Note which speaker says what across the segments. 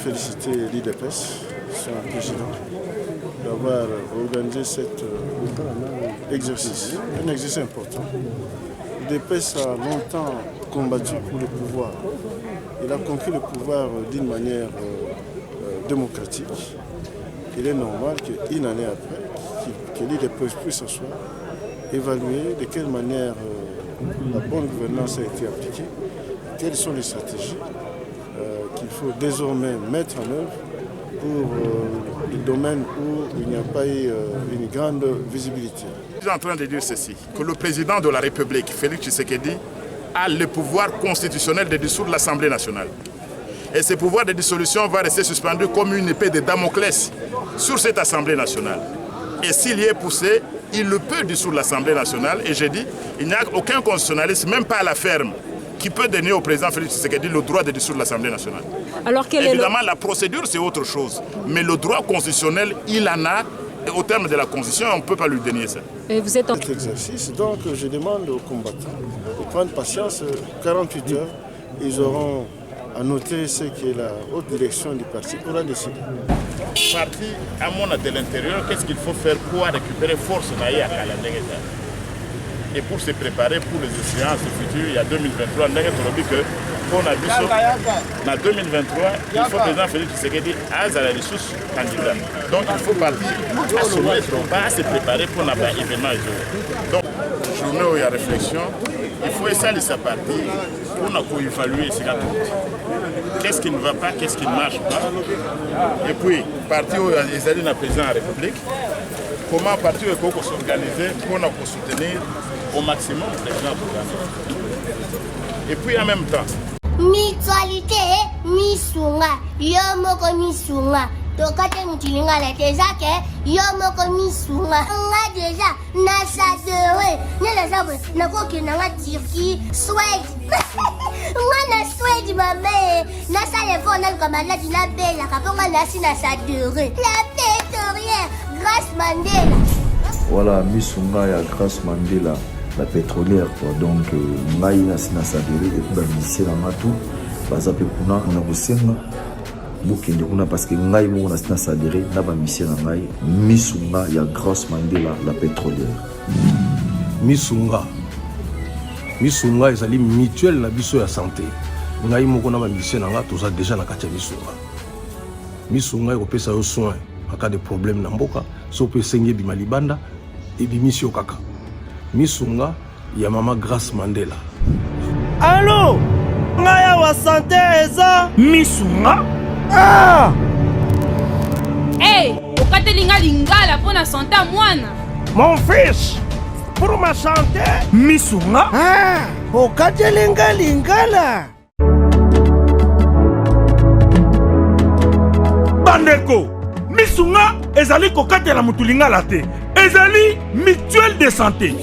Speaker 1: féliciter l'IDPS, son président, d'avoir organisé cet exercice, un exercice important. L'IDPS a longtemps combattu pour le pouvoir. Il a conquis le pouvoir d'une manière démocratique. Il est normal qu'une année après, que l'IDPS puisse s'asseoir, évaluer de quelle manière la bonne gouvernance a été appliquée, quelles sont les stratégies qu'il faut désormais mettre en œuvre pour les domaines où il n'y a pas eu une grande visibilité.
Speaker 2: Je suis en train de dire ceci, que le président de la République, Félix Tshisekedi, a le pouvoir constitutionnel de dissoudre l'Assemblée nationale. Et ce pouvoir de dissolution va rester suspendu comme une épée de Damoclès sur cette Assemblée nationale. Et s'il y est poussé, il le peut dissoudre l'Assemblée nationale. Et j'ai dit, il n'y a aucun constitutionnaliste, même pas à la ferme, qui peut donner au président Félix Tshisekedi le droit de dissoudre l'Assemblée nationale.
Speaker 3: Alors,
Speaker 2: évidemment, la procédure, c'est autre chose. Mais le droit constitutionnel, il en a. Et au terme de la Constitution, on ne peut pas lui dénier ça.
Speaker 3: Et vous êtes en...
Speaker 1: Cet exercice, donc je demande aux combattants de prendre patience. 48 heures, ils auront à noter ce que la haute direction du parti aura décidé.
Speaker 2: Parti, à mon avis, de l'intérieur, qu'est-ce qu'il faut faire pour récupérer force à Kalandenge? Et pour se préparer pour les échéances futures, il y a 2023, on a dit que pour en 2023, il faut que le président Félix Tshisekedi aille à la ressource candidat. Donc il faut partir à se mettre au bas, à se préparer pour un événement. Donc, journée où il y a réflexion, il faut essayer de sa partie pour évaluer ce qu'est-ce qui ne va pas, qu'est-ce qui ne marche pas. Et puis, partir où il y a le président de la République, comment partir pour s'organiser pour soutenir au maximum le président Kagame. Et puis en même temps,
Speaker 4: mutualité misunga yomoko misunga tokate mutilinga la tezake yomoko misunga nga déjà na sadere nela sabe na kokina nga Turquie Suède nga na Suède mame na salefo na kamala dina bella kaponga na sina sadere la pétrolière Grace Mandela.
Speaker 5: Voilà, misunga ya Grace Mandela, la pétrolière quoi. Donc ngai na sina sadere et pour bamisier na matu baza pe kuna na kosenga bokende kuna parce que ngai mo na sina sadere na bamisier na ngai misunga ya Grace Mandela, la pétrolière.
Speaker 6: Misunga ezali mutuelle na biso ya santé. Ngai moko na bamisier na nga toza déjà na kati ya misunga ekopesa yo soin en cas de problème na mboka so pe sengi bima libanda et bimisio kaka. Misunga ya mama Grace Mandela.
Speaker 7: Allô, ngaya wa santé eza misunga. Ah!
Speaker 3: Hey, okatelinga lingala pona santé mwana.
Speaker 7: Mon fils, pour ma santé misunga. Ah, okatelinga lingala. Bandeko, misunga ezali kokatela mutulingala te. Ezali mutuelle de santé.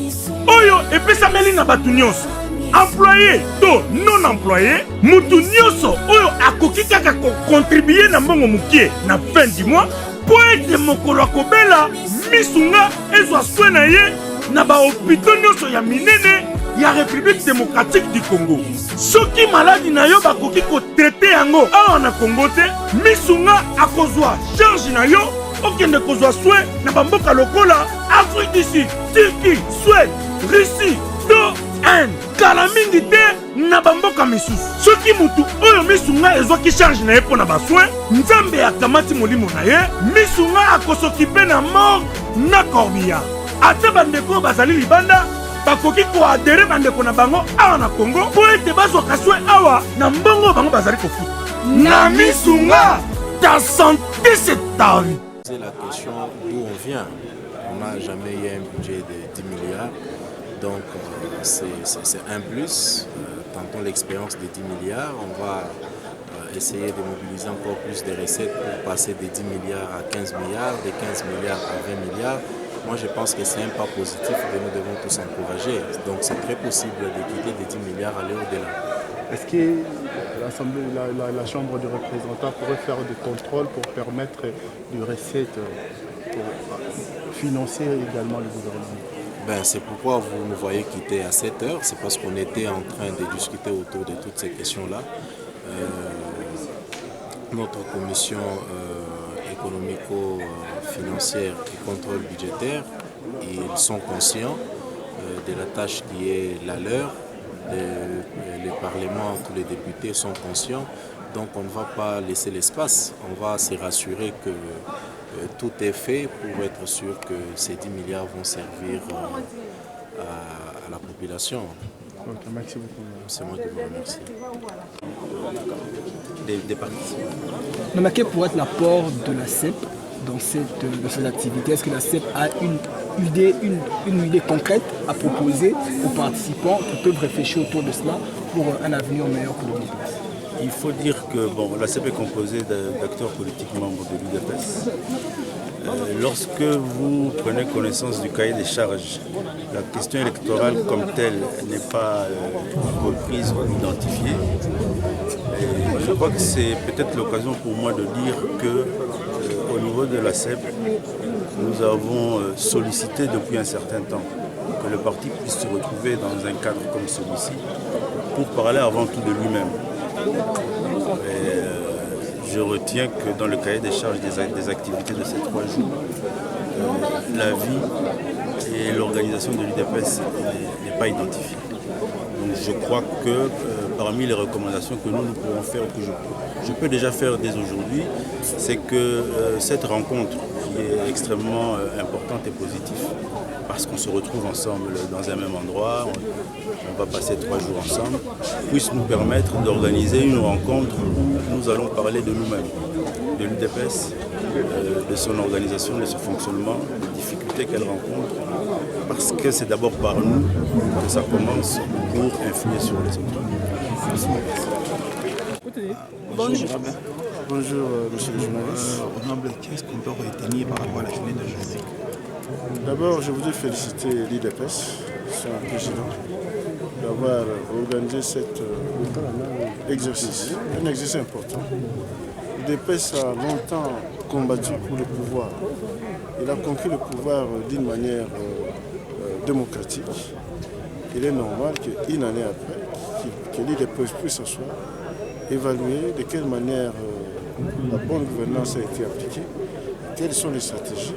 Speaker 7: Oyo epesameli na batu nyonso. Employé to non employé, mutu nyonso oyo akoki kaka contribuer na mbongo mukie na fin du mois po ete mokolo akobela misunga ezwa soin na ye na ba hôpitaux nyonso ya minene ya République démocratique du Congo. Soki maladi na yo bakoki ko traiter yango awa na Congo te, misunga akozwa charge na yo okende kozwa soin na bamboka lokola Afrique du Sud, Turquie, Suède, Russie, to Inde. Kala mingi te na bamboka misusu. Soki mutu oyo misunga ezwaki charge na ye mpo na basoin, nzambe akamati molimo na ye, misunga akosokipe na mort na corbillard. Ate bandeko bazali libanda bakoki koadere bandeko na bango awa na Congo po ete bazwaka soin awa na mbongo bango bazali kofuta. Na misunga, ta santé c'est ta vie.
Speaker 8: C'est la question d'où on vient. On n'a jamais eu un budget de 10 milliards. Donc c'est un plus. Tantôt l'expérience de 10 milliards. On va essayer de mobiliser encore plus de recettes pour passer de 10 milliards à 15 milliards, de 15 milliards à 20 milliards. Moi je pense que c'est un pas positif que nous devons tous encourager. Donc c'est très possible de quitter de 10 milliards aller au-delà.
Speaker 9: Est-ce que l'Assemblée, la Chambre des représentants pourrait faire des contrôles pour permettre des recettes pour financer également le gouvernement?
Speaker 8: Ben, c'est pourquoi vous nous voyez quitter à 7 heures. C'est parce qu'on était en train de discuter autour de toutes ces questions-là. notre commission économico-financière et contrôle budgétaire, ils sont conscients de la tâche qui est la leur. Les parlements, tous les députés sont conscients. Donc on ne va pas laisser l'espace. On va se rassurer que tout est fait pour être sûr que ces 10 milliards vont servir à la population.
Speaker 9: Ok, merci beaucoup.
Speaker 8: C'est moi qui vous remercie. Des participants.
Speaker 10: Mais quel pourrait être l'apport de la CEP dans ces activités? Est-ce que la CEP a une idée concrète à proposer aux participants qui peuvent réfléchir autour de cela pour un avenir meilleur pour le pays?
Speaker 11: Il faut dire que la CEP est composée d'acteurs politiques membres de l'UDPS. Lorsque vous prenez connaissance du cahier des charges, la question électorale comme telle n'est pas reprise ou identifiée. Et je crois que c'est peut-être l'occasion pour moi de dire qu'au niveau de la CEP, nous avons sollicité depuis un certain temps que le parti puisse se retrouver dans un cadre comme celui-ci pour parler avant tout de lui-même. Je retiens que dans le cahier des charges des activités de ces 3 jours, la vie et l'organisation de l'UDPS n'est pas identifiée. Donc je crois que parmi les recommandations que nous pourrons faire, que je peux déjà faire dès aujourd'hui, c'est que cette rencontre qui est extrêmement importante et positive, parce qu'on se retrouve ensemble dans un même endroit, on va passer 3 jours ensemble, puisse nous permettre d'organiser une rencontre où nous allons parler de nous-mêmes, de l'UDPS, de son organisation, de son fonctionnement, des difficultés qu'elle rencontre, parce que c'est d'abord par nous que ça commence pour influer sur les autres.
Speaker 1: Bonjour. Bonjour, monsieur le journaliste.
Speaker 12: Honorable, qu'est-ce qu'on peut retenir par rapport à la journée d'aujourd'hui?
Speaker 1: D'abord, je voudrais féliciter l'IDPS, son président, d'avoir organisé cet exercice, un exercice important. L'IDPS a longtemps combattu pour le pouvoir. Il a conquis le pouvoir d'une manière démocratique. Il est normal qu'une année après, que l'IDPS puisse s'asseoir, évaluer de quelle manière la bonne gouvernance a été appliquée, quelles sont les stratégies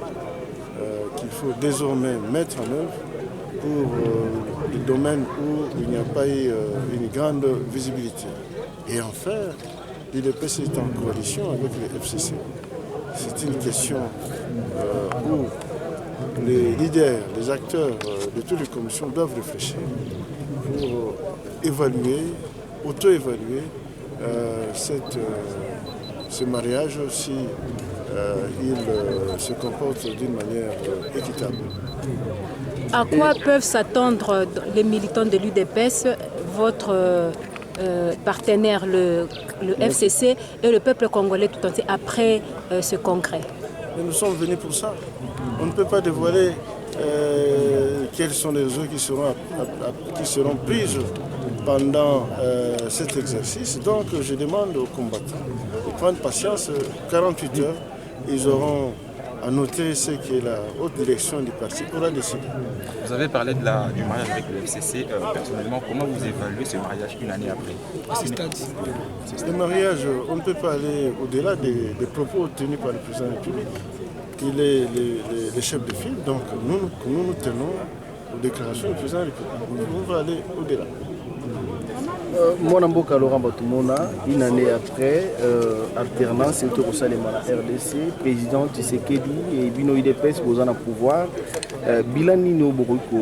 Speaker 1: qu'il faut désormais mettre en œuvre pour les domaines où il n'y a pas eu une grande visibilité. Et enfin, l'IDPS est en coalition avec les FCC. C'est une question où les leaders, les acteurs de toutes les commissions doivent réfléchir pour évaluer, auto-évaluer ce mariage si il se comporte d'une manière équitable.
Speaker 13: À quoi peuvent s'attendre les militants de l'UDPS, votre partenaire, le FCC et le peuple congolais tout entier après ce congrès?
Speaker 1: Mais nous sommes venus pour ça. On ne peut pas dévoiler quelles sont les mesures qui seront prises pendant cet exercice. Donc je demande aux combattants de prendre patience, 48 heures, ils auront à noter ce que la haute direction du parti aura décidé.
Speaker 14: Vous avez parlé du mariage avec le FCC. Personnellement, comment vous évaluez ce mariage une année après?
Speaker 1: Le mariage, on ne peut pas aller au-delà des propos tenus par le président de la République. Il est le chef de file, donc nous tenons aux déclarations du président de la République. On va aller au-delà.
Speaker 15: Mwanamboka Laurent Batumona, une année après, alternance, c'est au Salema la RDC, président Tshisekedi et Bino IDPS posant à pouvoir. Bilan Nino Boruko,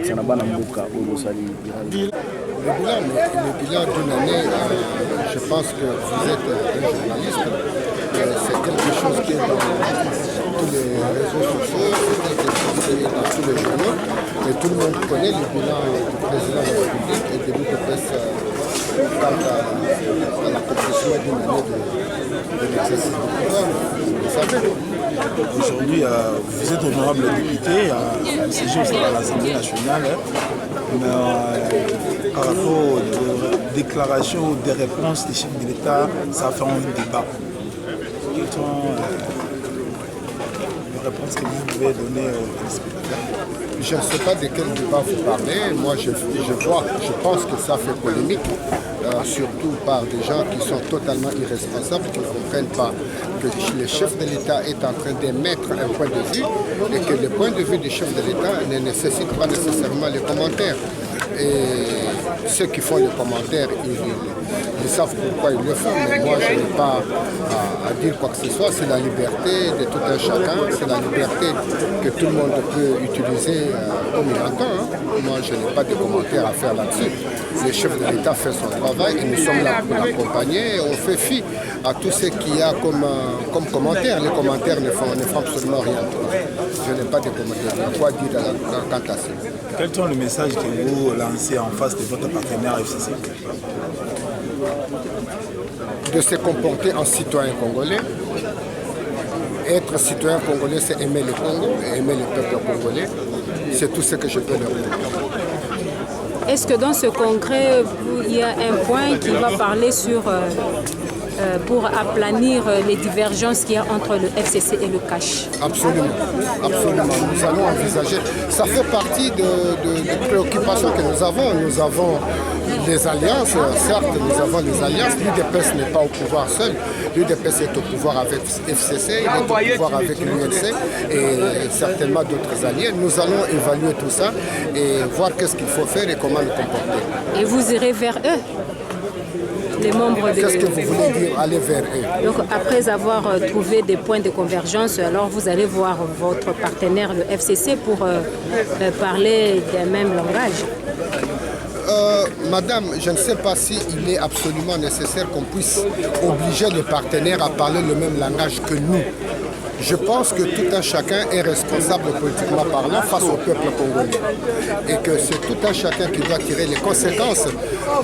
Speaker 15: Sanabana Mboka, au Sali.
Speaker 16: Le bilan d'une année, je pense que vous êtes un journaliste, c'est quelque chose qui est dans tous les réseaux sociaux, c'est quelque chose qui est dans tous les journaux. Et tout le monde connaît le bilan du président de la République et de l'UDPS quant à l'accomplissement d'une année de l'exercice du pouvoir. Vous savez.
Speaker 12: Aujourd'hui, vous êtes honorable député, siégé à l'Assemblée nationale. Par rapport aux déclarations, des réponses des chefs de l'État, ça fait un débat. Quelles sont les réponse que vous pouvez donner aux téléspectateurs?
Speaker 16: Je ne sais pas de quel débat vous parlez. Moi, je pense que ça fait polémique, surtout par des gens qui sont totalement irresponsables, qui ne comprennent pas que le chef de l'État est en train d'émettre un point de vue et que le point de vue du chef de l'État ne nécessite pas nécessairement les commentaires. Et ceux qui font les commentaires, ils savent pourquoi ils le font, mais moi je n'ai pas à dire quoi que ce soit. C'est la liberté de tout un chacun, c'est la liberté que tout le monde peut utiliser comme il entend. Moi je n'ai pas de commentaires à faire là-dessus. Le chef de l'État fait son travail et nous sommes là pour l'accompagner. On fait fi à tout ce qu'il y a comme commentaires. Les commentaires ne font absolument rien. Je n'ai pas de commentaires. Quoi dire quant à ça?
Speaker 12: Quels sont les messages que vous lancez en face de votre partenaire FCC?
Speaker 16: De se comporter en citoyen congolais. Être citoyen congolais, c'est aimer le Congo et aimer le peuple congolais. C'est tout ce que je peux leur dire.
Speaker 13: Est-ce que dans ce congrès, il y a un point qui va parler sur pour aplanir les divergences qu'il y a entre le FCC et le CACH?
Speaker 16: Absolument, absolument. Nous allons envisager. Ça fait partie des préoccupations que nous avons. Nous avons les alliances, certes, nous avons les alliances. L'UDPS n'est pas au pouvoir seul. L'UDPS est au pouvoir avec FCC, il est au pouvoir avec l'UNC et certainement d'autres alliés. Nous allons évaluer tout ça et voir qu'est-ce qu'il faut faire et comment nous comporter.
Speaker 13: Et vous irez vers eux? Les membres de...
Speaker 16: Qu'est-ce que vous voulez dire, aller vers eux?
Speaker 13: Donc après avoir trouvé des points de convergence, alors vous allez voir votre partenaire, le FCC, pour parler d'un même langage.
Speaker 16: Madame, je ne sais pas s'il est absolument nécessaire qu'on puisse obliger les partenaires à parler le même langage que nous. Je pense que tout un chacun est responsable politiquement parlant face au peuple congolais. Et que c'est tout un chacun qui doit tirer les conséquences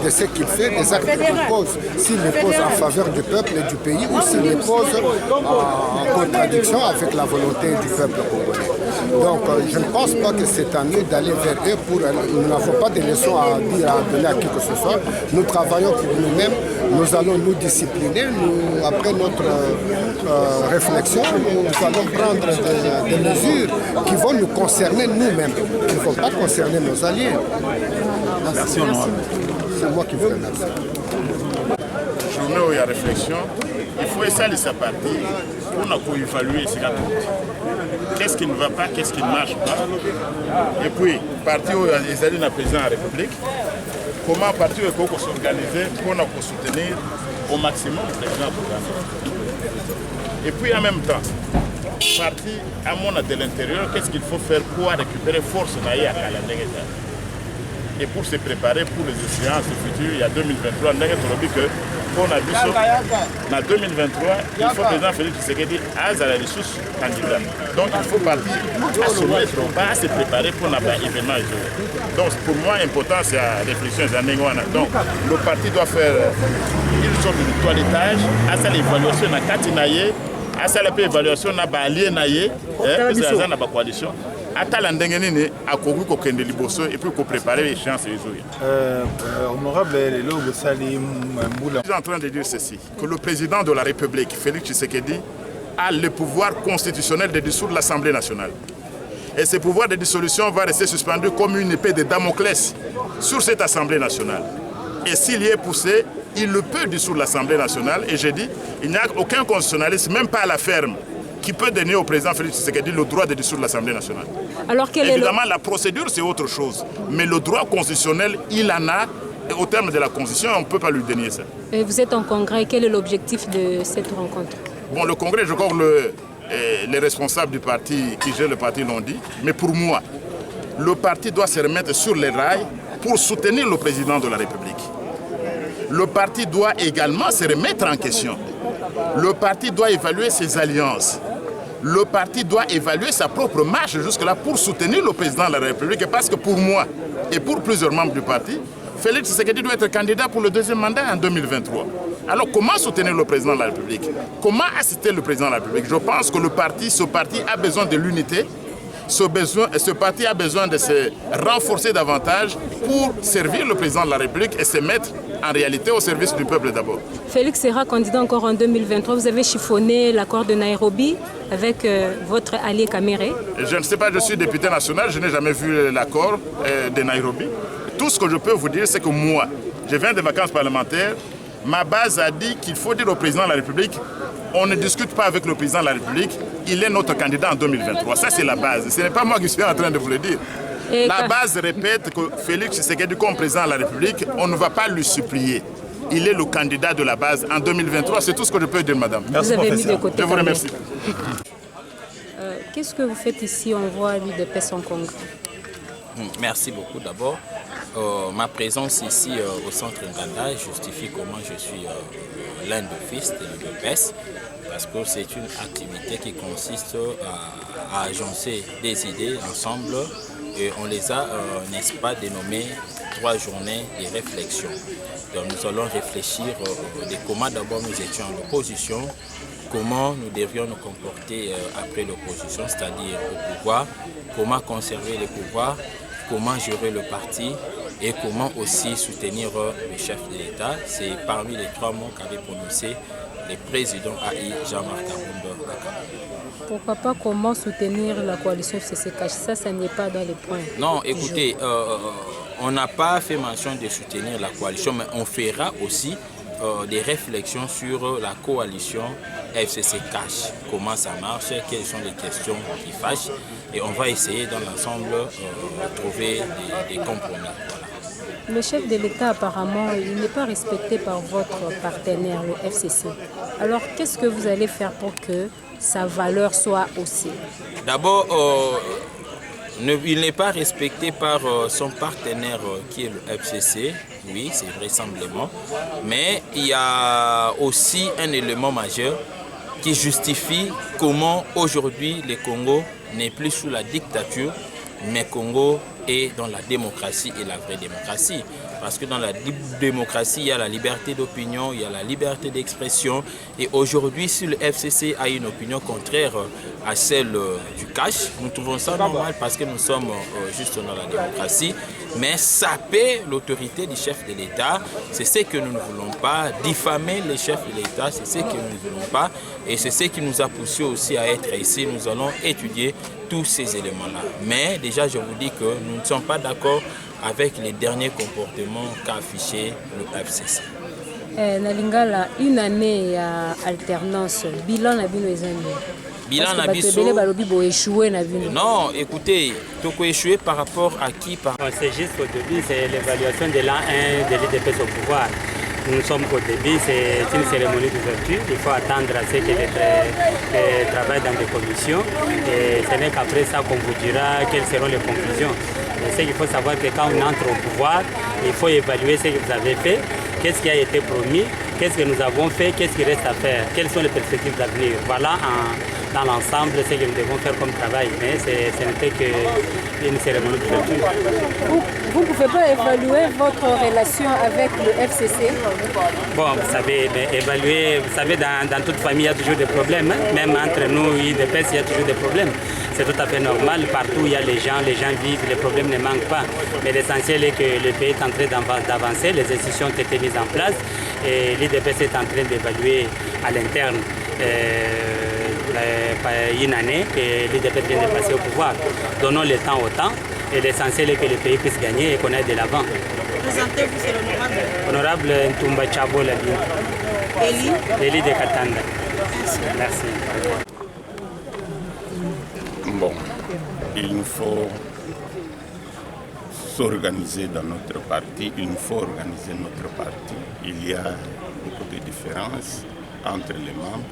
Speaker 16: de ce qu'il fait, des actes qu'il pose. S'il les pose en faveur du peuple et du pays ou s'il les pose en contradiction avec la volonté du peuple congolais. Donc je ne pense pas que c'est à nous d'aller vers eux pour... Nous n'avons pas de leçons à dire, à donner à qui que ce soit. Nous travaillons pour nous-mêmes, nous allons nous discipliner. Après notre réflexion, nous allons prendre des mesures qui vont nous concerner nous-mêmes, qui ne vont pas concerner nos alliés.
Speaker 12: Merci, honorable.
Speaker 16: C'est moi qui vous remercie.
Speaker 2: Journée où il y a réflexion, il faut essayer de sa partie pour évaluer ce qu'est-ce qui ne va pas, qu'est-ce qui ne marche pas. Et puis, parti où les alliés président de la République, comment parti où il faut s'organiser pour nous soutenir au maximum le président de. Et puis en même temps, parti à mon de l'intérieur, qu'est-ce qu'il faut faire pour récupérer force à Kalandenge. Et pour se préparer pour les échéances futures, il y a 2023, on a vu ça. En 2023, il faut que le président Félix Tshisekedi aille à la ressource candidat. Donc il faut partir à se mettre au bas, à se préparer pour l'événement. Donc pour moi, l'important c'est la réflexion. Donc le parti doit faire une sorte de toilettage, à ça l'évaluation de Katinaye, à ça l'évaluation de l'allié Naye, de la coalition. À Talandengeni, à Kogu Kokende Liboso, et puis qu'on prépare les échéances.
Speaker 12: Honorable,
Speaker 2: je suis en train de dire ceci, que le président de la République, Félix Tshisekedi, a le pouvoir constitutionnel de dissoudre l'Assemblée nationale. Et ce pouvoir de dissolution va rester suspendu comme une épée de Damoclès sur cette Assemblée nationale. Et s'il y est poussé, il le peut dissoudre l'Assemblée nationale. Et j'ai dit, il n'y a aucun constitutionnaliste, même pas à la ferme, qui peut donner au président Félix Tshisekedi le droit de dissoudre l'Assemblée nationale.
Speaker 13: Alors,
Speaker 2: évidemment, la procédure, c'est autre chose. Mais le droit constitutionnel, il en a. Et au terme de la Constitution, on ne peut pas lui dénier ça.
Speaker 13: Et vous êtes en congrès. Quel est l'objectif de cette rencontre?
Speaker 2: Bon, le congrès, je crois que les responsables du parti, qui gèrent le parti, l'ont dit. Mais pour moi, le parti doit se remettre sur les rails pour soutenir le président de la République. Le parti doit également se remettre en question. Le parti doit évaluer ses alliances. Le parti doit évaluer sa propre marche jusque-là pour soutenir le président de la République. Parce que pour moi et pour plusieurs membres du parti, Félix Tshisekedi doit être candidat pour le deuxième mandat en 2023. Alors comment soutenir le président de la République? Comment assister le président de la République? Je pense que ce parti a besoin de l'unité ce parti a besoin de se renforcer davantage pour servir le président de la République et se mettre en réalité au service du peuple d'abord.
Speaker 13: Félix sera candidat encore en 2023. Vous avez chiffonné l'accord de Nairobi avec votre allié Kamere.
Speaker 2: Je ne sais pas, je suis député national, je n'ai jamais vu l'accord de Nairobi. Tout ce que je peux vous dire, c'est que moi, je viens des vacances parlementaires. Ma base a dit qu'il faut dire au président de la République, on ne discute pas avec le président de la République, il est notre candidat en 2023. Ça, c'est la base. Ce n'est pas moi qui suis en train de vous le dire. La base répète que Félix Tshisekedi, comme président de la République, on ne va pas lui supplier. Il est le candidat de la base en 2023. C'est tout ce que je peux dire, madame.
Speaker 13: Merci, professeur.
Speaker 2: Je vous remercie.
Speaker 13: Qu'est-ce que vous faites ici? On voit l'UDPS en Congo.
Speaker 17: Merci beaucoup. D'abord, ma présence ici au centre Nganda justifie comment je suis l'un des fils de l'UDPS, parce que c'est une activité qui consiste à agencer des idées ensemble et on les a, n'est-ce pas, dénommées 3 journées de réflexion. Donc nous allons réfléchir de comment d'abord nous étions en opposition, comment nous devrions nous comporter après l'opposition, c'est-à-dire au pouvoir, comment conserver le pouvoir, comment gérer le parti et comment aussi soutenir le chef de l'État. C'est parmi les 3 mots qu'avait prononcé le président AI Jean-Marc Kabondo.
Speaker 13: Pourquoi pas comment soutenir la coalition FCC-CACH? Ça n'y est pas dans les points.
Speaker 17: Non, écoutez, on n'a pas fait mention de soutenir la coalition, mais on fera aussi des réflexions sur la coalition FCC-CACH. Comment ça marche, quelles sont les questions qui fâchent, et on va essayer dans l'ensemble de trouver des compromis. Voilà.
Speaker 13: Le chef de l'État, apparemment, il n'est pas respecté par votre partenaire, le FCC. Alors, qu'est-ce que vous allez faire pour que sa valeur soit haussée?
Speaker 17: D'abord, il n'est pas respecté par son partenaire qui est le FCC, oui, c'est vraisemblablement. Mais il y a aussi un élément majeur qui justifie comment aujourd'hui le Congo n'est plus sous la dictature, mais Congo est dans la démocratie et la vraie démocratie. Parce que dans la démocratie, il y a la liberté d'opinion, il y a la liberté d'expression. Et aujourd'hui, si le FCC a une opinion contraire à celle du CACH, nous trouvons ça normal parce que nous sommes juste dans la démocratie. Mais saper l'autorité du chef de l'État, c'est ce que nous ne voulons pas. Diffamer le chef de l'État, c'est ce que nous ne voulons pas. Et c'est ce qui nous a poussé aussi à être ici. Nous allons étudier tous ces éléments-là. Mais déjà, je vous dis que nous ne sommes pas d'accord avec les derniers comportements qu'a affiché le FCC.
Speaker 13: Nalingala, une année à alternance, bilan na bino ezani.
Speaker 17: Bilan na biso. Non, écoutez, tu peux échouer par rapport à qui
Speaker 18: C'est juste qu'au début, c'est l'évaluation de l'an 1 de l'UDPS au pouvoir. Nous sommes qu'au début, c'est une cérémonie d'ouverture. Il faut attendre à ce que les travail dans des commissions. Et ce n'est qu'après ça qu'on vous dira quelles seront les conclusions. Mais ce qu'il faut savoir que quand on entre au pouvoir, il faut évaluer ce que vous avez fait, qu'est-ce qui a été promis, qu'est-ce que nous avons fait, qu'est-ce qui reste à faire, quelles sont les perspectives d'avenir. Voilà dans l'ensemble ce que nous devons faire comme travail. Mais ce n'était qu'une cérémonie d'ouverture.
Speaker 13: Vous ne pouvez pas évaluer votre relation avec le FCC?
Speaker 18: Bon, vous savez, évaluer, vous savez, dans toute famille, il y a toujours des problèmes. Hein? Même entre nous, UDPS, il y a toujours des problèmes. C'est tout à fait normal. Partout, il y a les gens vivent, les problèmes ne manquent pas. Mais l'essentiel est que le pays est en train d'avancer, les institutions ont été mises en place et l'UDPS est en train d'évaluer à l'interne une année que l'UDPS vient de passer au pouvoir. Donnons le temps au temps et l'essentiel est que le pays puisse gagner et qu'on aille de l'avant.
Speaker 19: Présentez-vous, c'est l'honorable.
Speaker 18: Honorable Ntumba Chabo Labine. Élie de Katanga. Merci.
Speaker 2: Bon, il nous faut s'organiser dans notre parti, il nous faut organiser notre parti. Il y a beaucoup de différences entre les membres.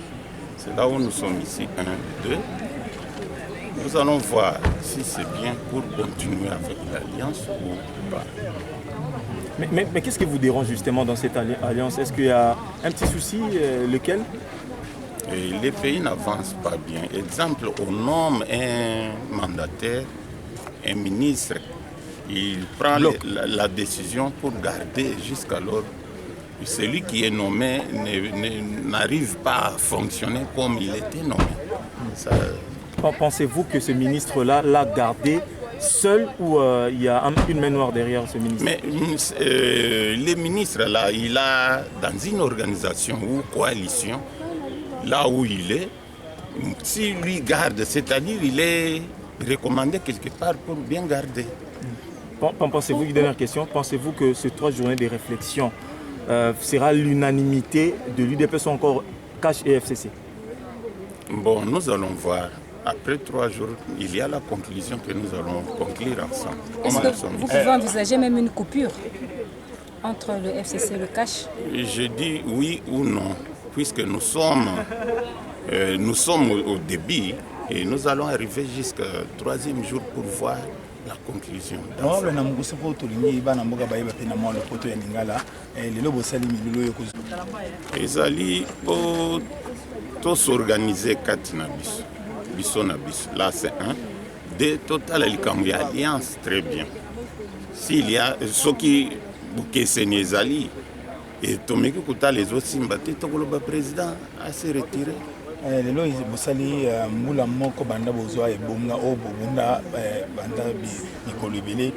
Speaker 2: C'est là où nous sommes ici, 1, 2. Nous allons voir si c'est bien pour continuer avec l'alliance ou pas.
Speaker 20: Mais qu'est-ce qui vous dérange justement dans cette alliance? Est-ce qu'il y a un petit souci, lequel?
Speaker 2: Et les pays n'avancent pas bien. Exemple, on nomme un mandataire, un ministre, il prend la décision pour garder jusqu'alors. Celui qui est nommé n'arrive pas à fonctionner comme il était nommé. Ça,
Speaker 20: Pensez-vous que ce ministre-là l'a gardé seul ou il y a une main noire derrière ce ministre?
Speaker 21: Mais le ministre là, il a dans une organisation ou coalition, là où il est, si lui garde, c'est-à-dire il est recommandé quelque part pour bien garder.
Speaker 20: Pensez-vous, une dernière question, pensez-vous que ces 3 journées de réflexion sera l'unanimité de l'UDPS ou encore CACH et FCC?
Speaker 21: Bon, nous allons voir. Après 3 jours, il y a la conclusion que nous allons conclure ensemble.
Speaker 13: Est-ce que vous pouvez envisager même une coupure entre le FCC et le CACH?
Speaker 21: Je dis oui ou non, puisque nous sommes au début et nous allons arriver jusqu'au 3e jour pour voir la conclusion. Ezali pour s'organiser Katinabis. Là c'est un. De total alliance très bien. S'il y a ceux qui bouquent Ezali et Tomeki Kouta les autres Simbati, le président a se retiré.
Speaker 12: lelo bosali mbula moko banda bozwa ebonga o bobunda banda bikolo ebele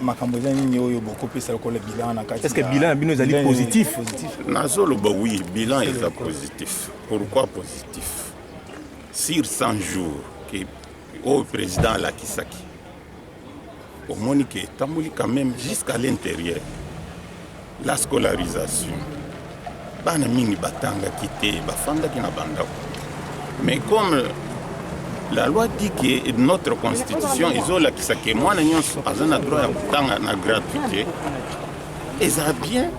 Speaker 12: makambo eza nini oyo bokopesa lokola bilan na kati?
Speaker 20: Est-ce que bilan bino ezali positif?
Speaker 21: Nazoloba oui, bilan est positif. Pourquoi positif? Sur 100 jours que au président Lakisaki au Monique Tambouli quand même jusqu'à l'intérieur la scolarisation bana mingi batanga quitté bafanda qui na banda. Mais comme la loi dit que notre constitution isola qui sake mwana nyonso azana droit ya kutanga na gratuité et ça bien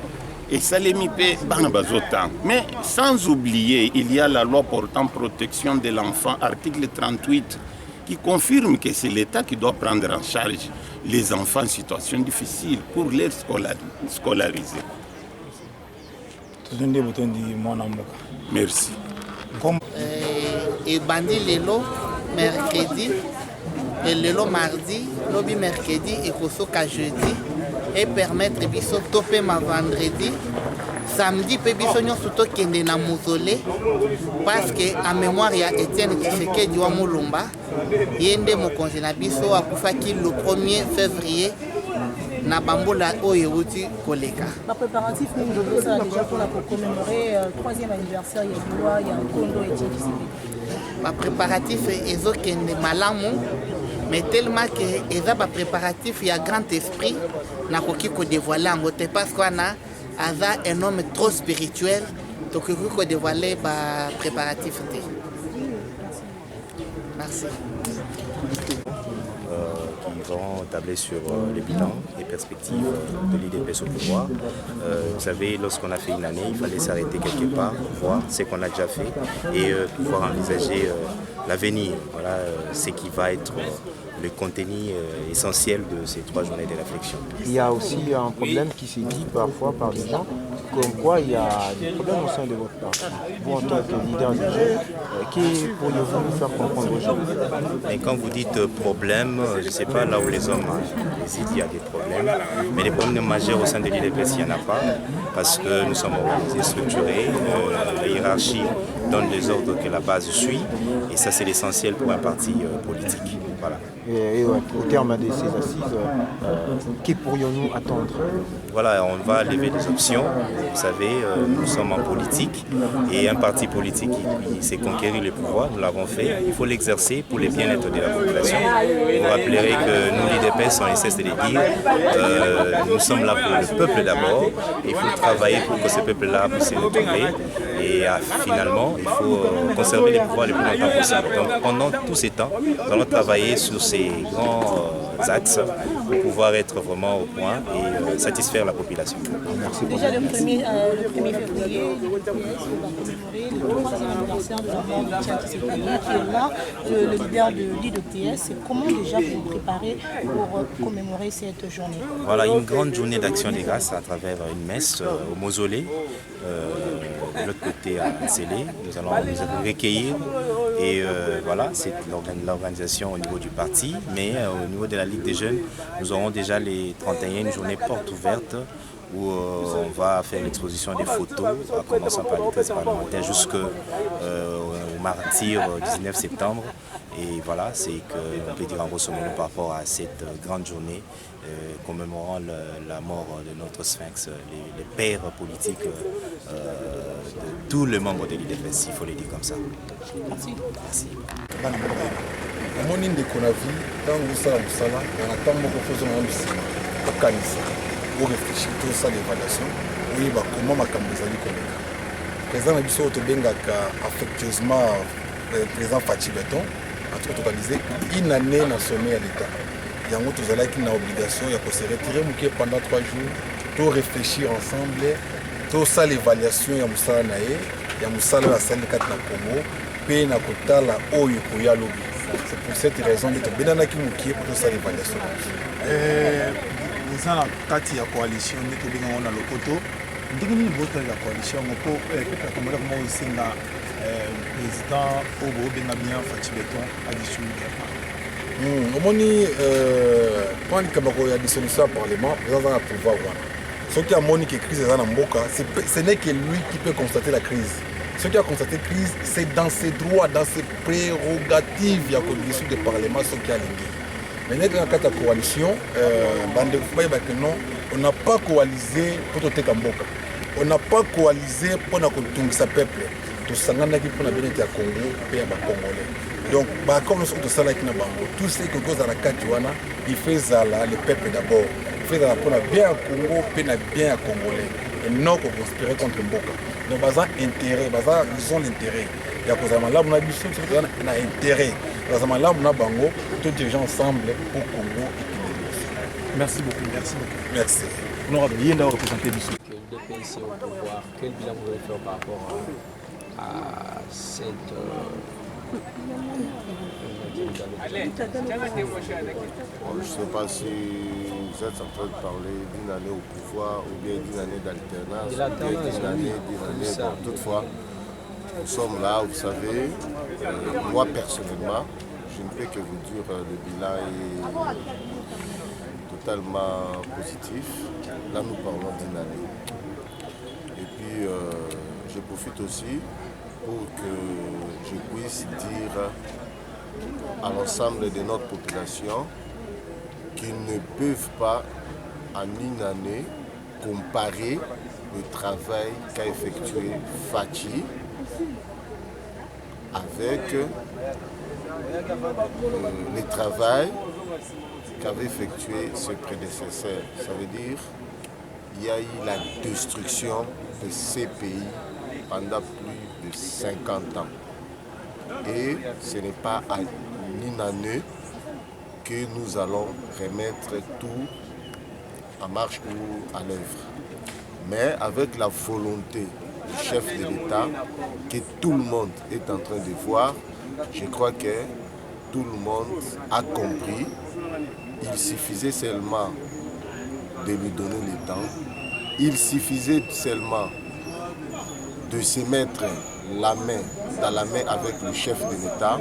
Speaker 21: et ça les mipé bana bazotang. Mais sans oublier il y a la loi portant protection de l'enfant article 38 qui confirme que c'est l'État qui doit prendre en charge les enfants en situation difficile pour les scolariser. Merci.
Speaker 22: Et bandi lelo mercredi et lelo mardi lobi mercredi et kosoka jeudi et permettre biso topé ma vendredi samedi pe biso nyonso tokende na mausolée parce que en mémoire ya Étienne Tshisekedi wa Mulumba yende mokonzi na biso akufaki le 1er février na bambola oyo euti koleka.
Speaker 19: La préparatif nous devons ça déjà pour commémorer le 3e anniversaire ya loi ya Kondo et Tshisekedi.
Speaker 22: La préparatif ezokende malamu mais tellement que eza ba préparatif ya grand esprit na koki ko dévoiler ngote parce qu'on a aza un homme trop spirituel donc il faut dévoiler ba préparatif té. Merci.
Speaker 8: Qui vont tabler sur les bilans et perspectives de l'UDPS au pouvoir. Vous savez, lorsqu'on a fait une année, il fallait s'arrêter quelque part, voir ce qu'on a déjà fait et pouvoir envisager l'avenir. Voilà ce qui va être le contenu essentiel de ces 3 journées de réflexion.
Speaker 23: Il y a aussi un problème qui se dit parfois par des gens, comme quoi il y a des problèmes au sein de votre parti. Vous, en tant que leader des jeunes, qui pourriez-vous nous faire comprendre aujourd'hui?
Speaker 8: Et quand vous dites problème, je ne sais pas là où les hommes hésitent, il y a des problèmes. Mais les problèmes majeurs au sein de l'UDPS, il n'y en a pas, parce que nous sommes organisés, structurés, la hiérarchie donne les ordres que la base suit, et ça c'est l'essentiel pour un parti politique. Voilà.
Speaker 23: Et au terme de ces assises, qui pourrions-nous attendre?
Speaker 8: Voilà, on va lever des options. Vous savez, nous sommes en politique et un parti politique qui s'est conquérir le pouvoir, nous l'avons fait. Il faut l'exercer pour le bien-être de la population. Vous rappellerez que nous, l'UDPS, on cesse de le dire, nous sommes là pour le peuple d'abord. Il faut travailler pour que ce peuple-là puisse se retrouver. Et finalement, il faut conserver les pouvoirs le plus longtemps possible. Donc pendant tous ces temps, nous allons travailler sur ces grands axes pour pouvoir être vraiment au point et satisfaire la population.
Speaker 23: Merci beaucoup.
Speaker 19: Déjà le 1er février, l'UDPS va commémorer le 3e anniversaire de la mort de Tshisekedi qui est là, le leader de l'UDPS. Comment déjà vous vous préparez pour commémorer cette journée?
Speaker 8: Voilà, une grande journée d'action des grâces à travers une messe au mausolée. De l'autre côté à Célé, nous allons nous recueillir et voilà, c'est l'organisation au niveau du parti, mais au niveau de la Ligue des jeunes, nous aurons déjà les 31 journées portes ouvertes où on va faire l'exposition des photos, en commençant par les 13 parlementaires jusqu'au martyr 19 septembre. Et voilà, c'est qu'on peut dire en grosso modo par rapport à cette grande journée commémorant la mort de notre sphinx, les pères politiques de tous les membres de l'UDPS, il faut le dire comme ça.
Speaker 12: Merci.
Speaker 8: Merci.
Speaker 12: omoni ndeko na vie ntango osala mosala yana ntango moko fozonga mosima okanisa orefléchir tosala évaluation oyeba koma makambo ezali koleka président na biso oyo tobengaka affectueusement président Fachi Beton entre totalisé une année na sommet ya l'état yango tozalaki na obligation ya kose retirer moke pendant 3 jours to réfléchir ensemble tosala évaluation ya mosala na ye ya mosala oyo asali kati na Congo mpe na kotala oyo koya lobi. C'est pour cette raison que nous avons fait pour l'évaluation.
Speaker 4: Nous avons fait la coalition, nous avons fait la Lokoto. Nous avons fait la coalition pour le président Obo Fachi Beton à
Speaker 12: quand il y a des solutions au Parlement, nous avons le pouvoir. Ce qui a montré que la crise est dans Mboka, ce n'est que lui qui peut constater la crise. Ce qui a constaté la crise, c'est dans ses droits, dans ses prérogatives, il y a condition de Parlement, ce qui a lié. Mais dans la coalition, on n'a pas coalisé pour tout Mboka. On n'a pas coalisé pour tout sa peuple. Tout ça, on a pour la bénédiction à Congo et à Congolais. Donc, comme nous sommes tous là, tout ce qui est dans la Katuana, il fait ça le peuple d'abord. Il fait ça pour bien à Congo, puis bien à Congolais. Et non pour conspirer contre Mboka. Donc, ils ont l'intérêt. Il y a des gens qui ont intérêt. Ils ont tous les gens ensemble pour Congo et pour
Speaker 20: Merci beaucoup. Merci beaucoup.
Speaker 12: Merci.
Speaker 20: Honorable, il y a une représentée d'ici.
Speaker 10: Le DPS au pouvoir, quel bilan vous allez faire par rapport à cette.
Speaker 1: Je ne sais pas si vous êtes en train de parler d'une année au pouvoir ou bien d'une année d'alternance, d'une année. Bon, toutefois, nous sommes là, vous savez, moi personnellement, je ne peux que vous dire le bilan est totalement positif. Là, nous parlons d'une année. Et puis, je profite aussi pour que je puisse dire à l'ensemble de notre population qu'ils ne peuvent pas en une année comparer le travail qu'a effectué Fachi avec le travail qu'avait effectué ses prédécesseurs. Ça veut dire qu'il y a eu la destruction de ces pays pendant plus de 50 ans. Et ce n'est pas en une année que nous allons remettre tout en marche ou à l'œuvre. Mais avec la volonté du chef de l'État, que tout le monde est en train de voir, je crois que tout le monde a compris. Il suffisait seulement de lui donner le temps. Il suffisait seulement de se mettre la main dans la main avec le chef de l'État.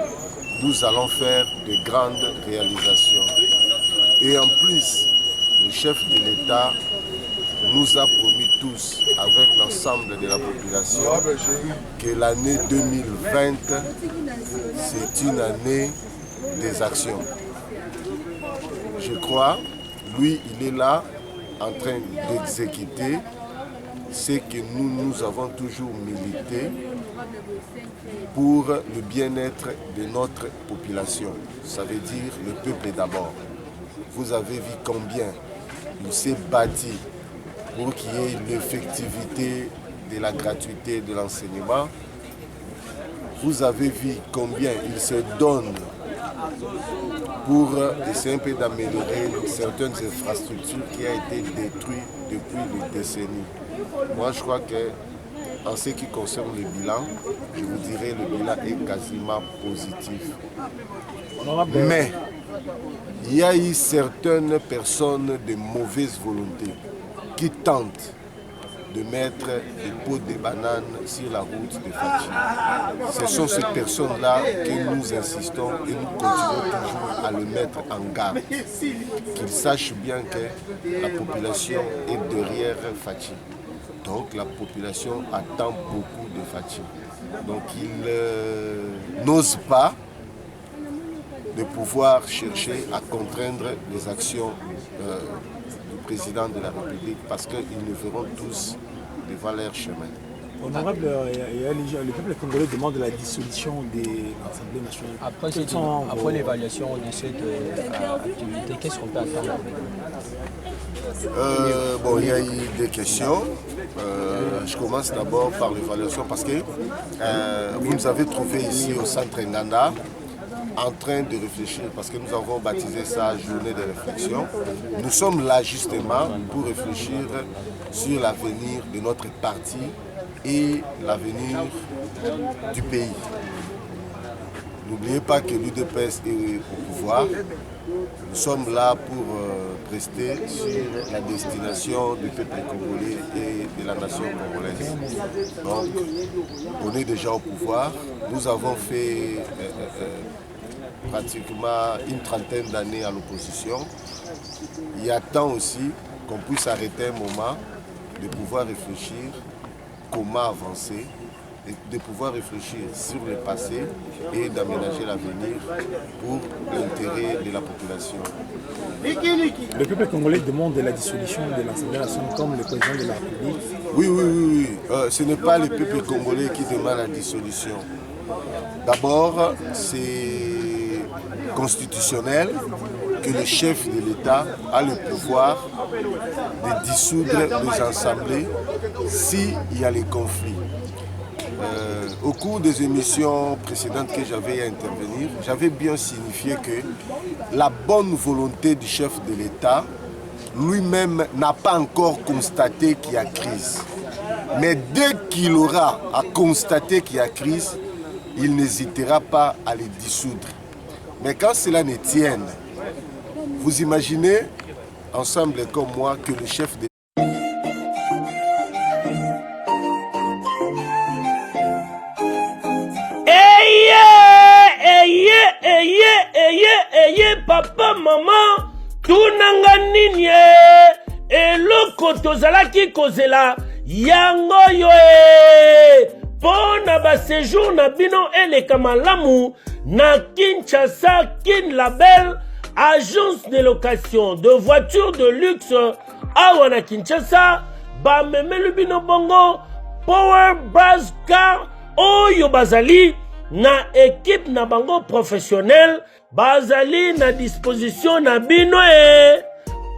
Speaker 1: Nous allons faire de grandes réalisations. Et en plus, le chef de l'État nous a promis tous, avec l'ensemble de la population, que l'année 2020, c'est une année des actions. Je crois, lui, il est là en train d'exécuter ce que nous avons toujours milité pour le bien-être de notre population. Ça veut dire le peuple d'abord. Vous avez vu combien il s'est bâti pour qu'il y ait l'effectivité de la gratuité de l'enseignement. Vous avez vu combien il se donne pour essayer un peu d'améliorer certaines infrastructures qui ont été détruites depuis des décennies. Moi, je crois que en ce qui concerne le bilan, je vous dirais que le bilan est quasiment positif. Mais il y a eu certaines personnes de mauvaise volonté qui tentent
Speaker 3: de mettre des pots de bananes sur la route de Fachi. Ce sont ces personnes-là que nous insistons et nous continuons toujours à le mettre en garde. Qu'ils sachent bien que la population est derrière Fachi. Donc la population attend beaucoup de Fachi. Donc ils n'osent pas de pouvoir chercher à contraindre les actions du président de la République parce qu'ils ne verront tous devant leur chemin.
Speaker 20: Honorable, le peuple congolais demande la dissolution de l'Assemblée nationale.
Speaker 5: Après l'évaluation de cette activité, qu'est-ce qu'on peut attendre?
Speaker 3: Il y a eu des questions. Je commence d'abord par l'évaluation parce que vous nous avez trouvé ici au centre Nganda en train de réfléchir, parce que nous avons baptisé ça journée de réflexion. Nous sommes là justement pour réfléchir sur l'avenir de notre parti et l'avenir du pays. N'oubliez pas que l'UDPS est au pouvoir. Nous sommes là pour rester sur la destination du peuple congolais et de la nation congolaise. Donc, on est déjà au pouvoir. Nous avons fait pratiquement une trentaine d'années à l'opposition. Il y a temps aussi qu'on puisse arrêter un moment de pouvoir réfléchir comment avancer et de pouvoir réfléchir sur le passé et d'aménager l'avenir pour l'intérêt de la population.
Speaker 20: Le peuple congolais demande la dissolution de l'Assemblée nationale comme le président de la République.
Speaker 3: Oui. Ce n'est pas le peuple congolais qui demande la dissolution. D'abord, c'est constitutionnel que le chef de l'État a le pouvoir de dissoudre les assemblées s'il y a les conflits. Au cours des émissions précédentes que j'avais à intervenir, j'avais bien signifié que la bonne volonté du chef de l'État lui-même n'a pas encore constaté qu'il y a crise. Mais dès qu'il aura à constater qu'il y a crise, il n'hésitera pas à les dissoudre. Mais quand cela ne tienne, vous imaginez, ensemble comme moi, que le chef de
Speaker 6: papa mama tunanga nini eloko tozalaki kozela yango yo pona ba séjour na bino eleka malamu na Kinshasa Kin Label, agence de location de voitures de luxe awa na Kinshasa, ba memelu bino bongo Power Buzz Car oyo bazali na équipe na bango professionnel, bazali na disposition na bino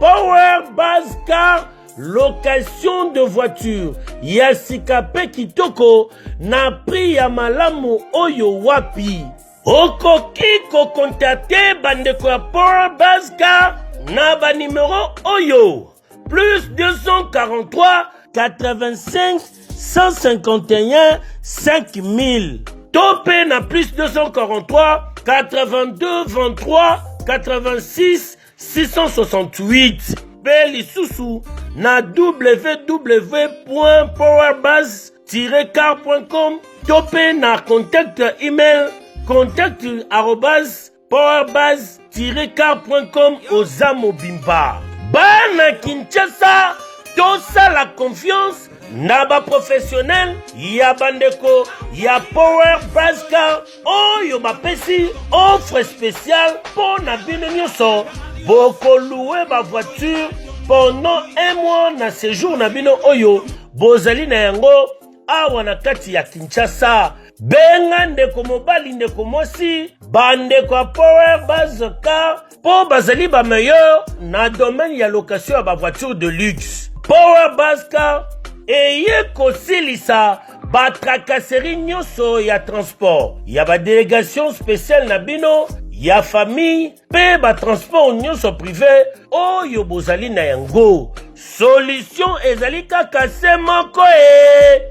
Speaker 6: Power Buzz Car, location de voiture ya sikape kitoko na prix ya malamu oyo wapi. Okoki ko contacter bandeko ya Power Buzz Car na ba numéro oyo plus 243 85 151 5000. Topé na plus 243 82 23 86 668. Beli Soussou na www.powerbuzz-car.com. Topé na contact email contact@powerbuzz-car.com Ozamo Bimba. Bana Kinshasa, tosa la confiance na ba professionnel ya bandeko ya Power Buzz Car oyo bapesi offre spéciale pour na bino nyonso boko louer ba voiture pendant un mois na séjour na bino oyo bozali na yango awa na kati ya Kinshasa. Benga ndeko mobali ndeko mosi bandeko ya Power Buzz Car po bazali ba meilleur na domaine ya location ya ba voiture de luxe. Power Buzz Car eye kosilisa ba tracasserie nyonso ya transport ya ba délégation spéciale na bino ya famille pe ba transport nyonso privé oyo bozali na yango. Solution ezali kaka se moko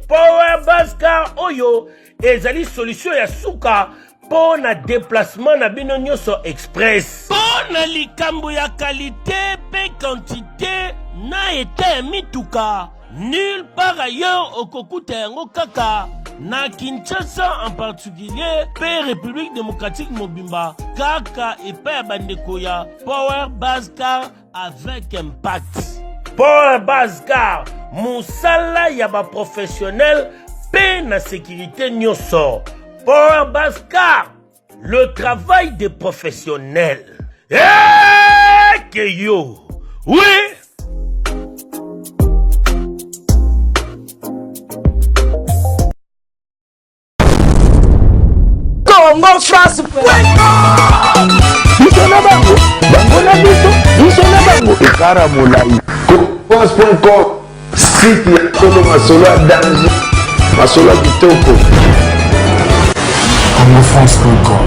Speaker 6: Power Buzz Car oyo ezali solution ya suka po na déplacement na bino nyonso express. Po na likambo ya qualité pe quantité na ete mituka Nulle part ailleurs au Kokuta yango kaka. Na Kinshasa en particulier, Pays République démocratique Mobimba, kaka et Père Bandekoya, Power Baskar avec impact. Power Baskar, Moussala yaba professionnel, paix na sécurité nyoso. Power Baskar, le travail des professionnels. Eh, que yo, oui. Congo France. Biso na bango, bango na biso na bango.
Speaker 7: Ekara molai. France.com, site ya solo masolo ya danger, masolo ya kitoko. Congo France.com.